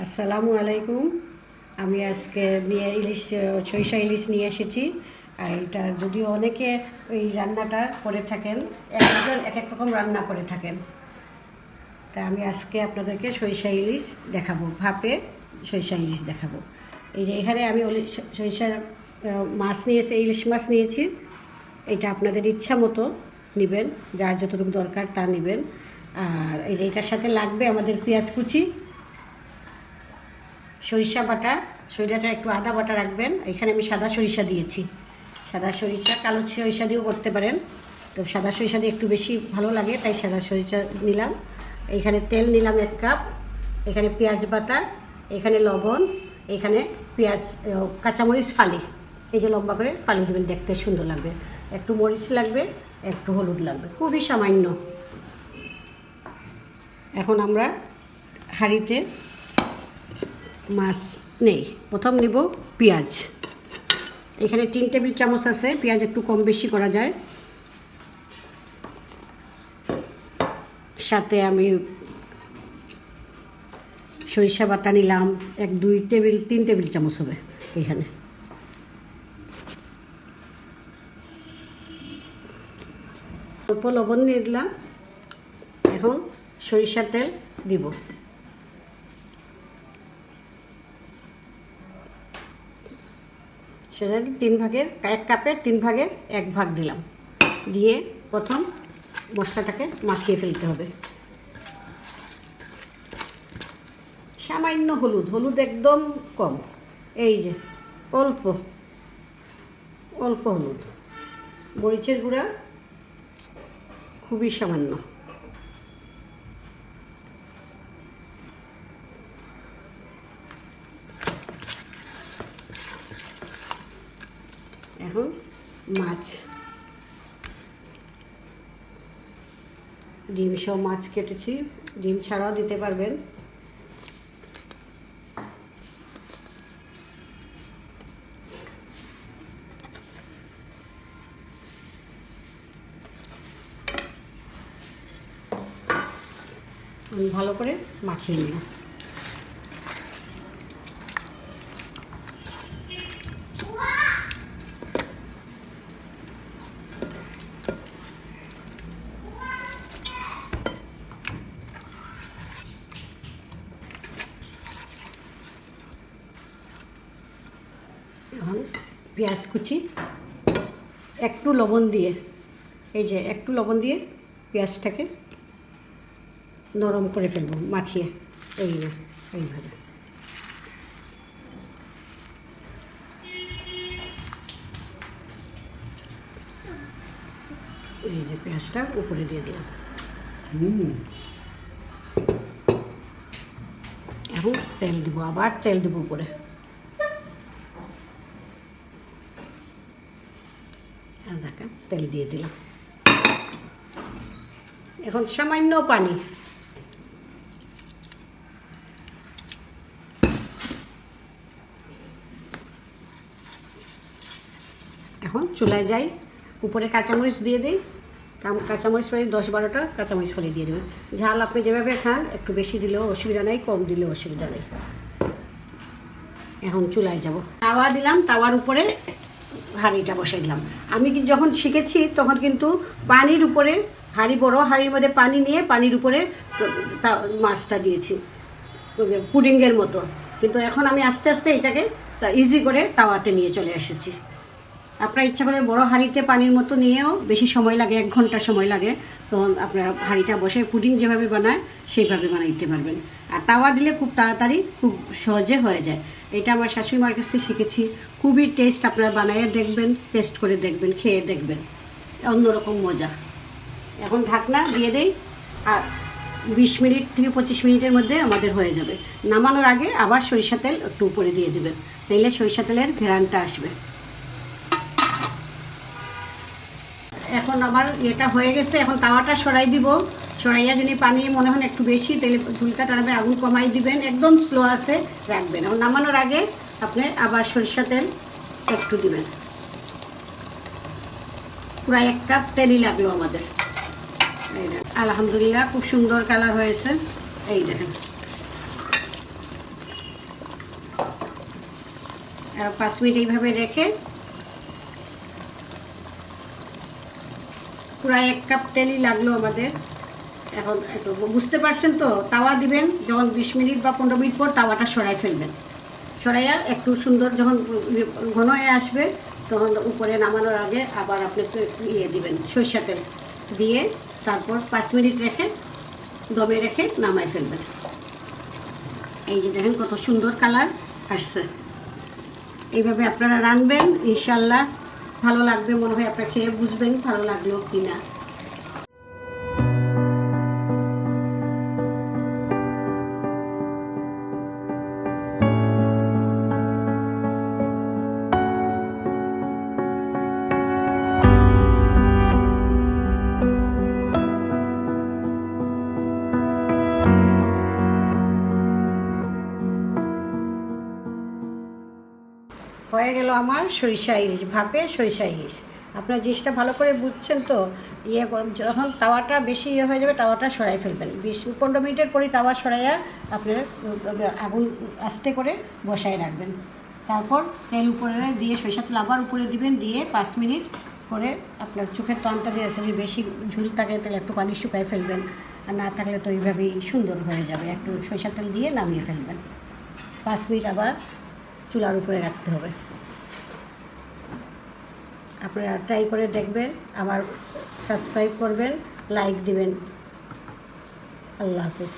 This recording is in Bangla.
আসসালামু আলাইকুম। আমি আজকে সরিষা ইলিশ নিয়ে এসেছি। আর এটা যদিও অনেকে এই রান্নাটা করে থাকেন, একজন এক এক রকম রান্না করে থাকেন, তা আমি আজকে আপনাদেরকে সরিষা ইলিশ দেখাবো, ভাপে সরিষা ইলিশ দেখাবো। এই যে এখানে আমি সরিষার মাছ নিয়েছি, ইলিশ মাছ নিয়েছি। এটা আপনাদের ইচ্ছা মতো নেবেন, যার যতটুকু দরকার তা নেবেন। আর এই যে এটার সাথে লাগবে আমাদের পেঁয়াজ কুচি, সরিষা বাটা, সরিষাটা একটু আদা বাটা রাখবেন। এখানে আমি সাদা সরিষা দিয়েছি, সাদা সরিষা, কালো সরিষা দিয়েও করতে পারেন, তো সাদা সরিষা দিয়ে একটু বেশি ভালো লাগে, তাই সাদা সরিষা নিলাম। এখানে তেল নিলাম 1 কাপ, এখানে পেঁয়াজ বাটা, এখানে লবণ, এখানে পেঁয়াজ কাঁচামরিচ ফালি, এই যে লম্বা করে ফালি দেবেন, দেখতে সুন্দর লাগবে। একটু মরিচ লাগবে, একটু হলুদ লাগবে, খুবই সামান্য। এখন আমরা হাঁড়িতে মাছ নেই। প্রথম নেব পেঁয়াজ। এখানে 3 টেবিল চামচ আছে, পেঁয়াজ একটু কম বেশি করা যায়। সাথে আমি সরিষা বাটা নিলাম 3 টেবিল চামচ হবে। এখানে অল্প লবণ দিয়ে দিলাম। এখন সরিষার তেল দিব। সেটা 3 ভাগের 1 কাপের 3 ভাগের 1 ভাগ দিলাম। দিয়ে প্রথম মশলাটাকে মাখিয়ে ফেলতে হবে। সামান্য হলুদ একদম কম, এই যে অল্প অল্প হলুদ। মরিচের গুঁড়া খুবই সামান্য। এখন মাছ, ডিম সহ মাছ কেটেছি, ডিম ছাড়াও দিতে পারবেন। আমি ভালো করে মাখিয়ে নিলাম। এখন পেঁয়াজ কুচি একটু লবণ দিয়ে, এই যে একটু লবণ দিয়ে পেঁয়াজটাকে নরম করে ফেলবো মাখিয়ে, এই যে এইভাবে। এই যে পেঁয়াজটা উপরে দিয়ে দিলাম। এখন তেল দিব, আবার তেল দিব উপরে। দেখেন তেল দিয়ে দিলাম। এখন সামান্য পানি। এখন চুলায় যাই, উপরে কাঁচামরিচ দিয়ে দিই। কাঁচামরিচ ফেলে 10-12টা কাঁচামরিচ ফেলে দিয়ে দেবেন। ঝাল আপনি যেভাবে খান, একটু বেশি দিলেও অসুবিধা নেই, কম দিলেও অসুবিধা নেই। এখন চুলায় যাব, তাওয়া দিলাম, তাওয়ার উপরে হাঁড়িটা বসাই দিলাম। আমি যখন শিখেছি তখন কিন্তু পানির উপরে হাঁড়ি, বড় হাঁড়ির মধ্যে পানি নিয়ে পানির উপরে মাছটা দিয়েছি, পুডিংয়ের মতো। কিন্তু এখন আমি আস্তে আস্তে এটাকে ইজি করে তাওয়াতে নিয়ে চলে এসেছি। আপনার ইচ্ছা করে বড় হাঁড়িতে পানির মতো নিয়েও বেশি সময় লাগে, 1 ঘন্টা সময় লাগে, তখন আপনার হাঁড়িটা বসে পুডিং যেভাবে বানায় সেইভাবে বানাইতে পারবেন। আর তাওয়া দিলে খুব তাড়াতাড়ি, খুব সহজে হয়ে যায়। এটা আমার শাশুড়ি মার কাছ থেকে শিখেছি। খুবই টেস্ট, আপনারা বানাইয়ে দেখবেন, টেস্ট করে দেখবেন, খেয়ে দেখবেন, অন্যরকম মজা। এখন ঢাকনা দিয়ে দেই, আর 20 মিনিট থেকে 25 মিনিটের মধ্যে আমাদের হয়ে যাবে। নামানোর আগে আবার সরিষা তেল একটু উপরে দিয়ে দেবেন, তাইলে সরিষা তেলের ঘ্রাণটা আসবে। এখন আমার এটা হয়ে গেছে। এখন তাওয়াটা সরাই দিব। সরাইয়া যদি পানি মনে হয় একটু বেশি, তাহলে ঝুলটা টানবে, আগুন কমাই দিবেন, একদম স্লো আছে রাখবেন। এখন নামানোর আগে আপনি আবার সরিষা তেল একটু দিবেন। প্রায় 1 কাপ তেলই লাগলো আমাদের। আলহামদুলিল্লাহ, খুব সুন্দর কালার হয়েছে। এই দেখেন, 5 মিনিট এইভাবে রেখে পুরো 1 কাপ তেলই লাগলো আমাদের। এখন একটু বুঝতে পারছেন তো, তাওয়া দিবেন যখন 20 মিনিট বা 15 মিনিট পর তাওয়াটা সরাই ফেলবেন। সরাইয়া একটু সুন্দর যখন ঘন হয়ে আসবে তখন উপরে নামানোর আগে আবার আপনি দিবেন সরিষা তেল দিয়ে, তারপর 5 মিনিট রেখে দমে রেখে নামাই ফেলবেন। এই যে দেখেন কত সুন্দর কালার আসছে। এইভাবে আপনারা রান্নবেন, ইনশাল্লাহ ভালো লাগবে। মনে হয় আপনারা খেয়ে বুঝবেন ভালো লাগলো কিনা। হয়ে গেল আমার সরিষা ইলিশ, ভাপে সরিষা ইলিশ। আপনার জিনিসটা ভালো করে বুঝছেন তো। যখন তাওয়াটা বেশি হয়ে যাবে তাওয়াটা সরাই ফেলবেন। 20-15 মিনিটের পরেই তাওয়া সরাইয়া আপনার আগুন আস্তে করে বসায় রাখবেন। তারপর তেল উপরে দিয়ে সরিষা তেল আবার উপরে দিবেন, দিয়ে 5 মিনিট করে আপনার চোখের তনটা যে আছে, বেশি ঝুল থাকে তাহলে একটু পানি শুকায় ফেলবেন, আর না থাকলে তো এইভাবেই সুন্দর হয়ে যাবে। একটু সরিষা তেল দিয়ে নামিয়ে ফেলবেন। 5 মিনিট আবার চুলার উপরে রাখতে হবে। আপনারা ট্রাই করে দেখবেন, আবার সাবস্ক্রাইব করবেন, লাইক দিবেন। আল্লাহ হাফিজ।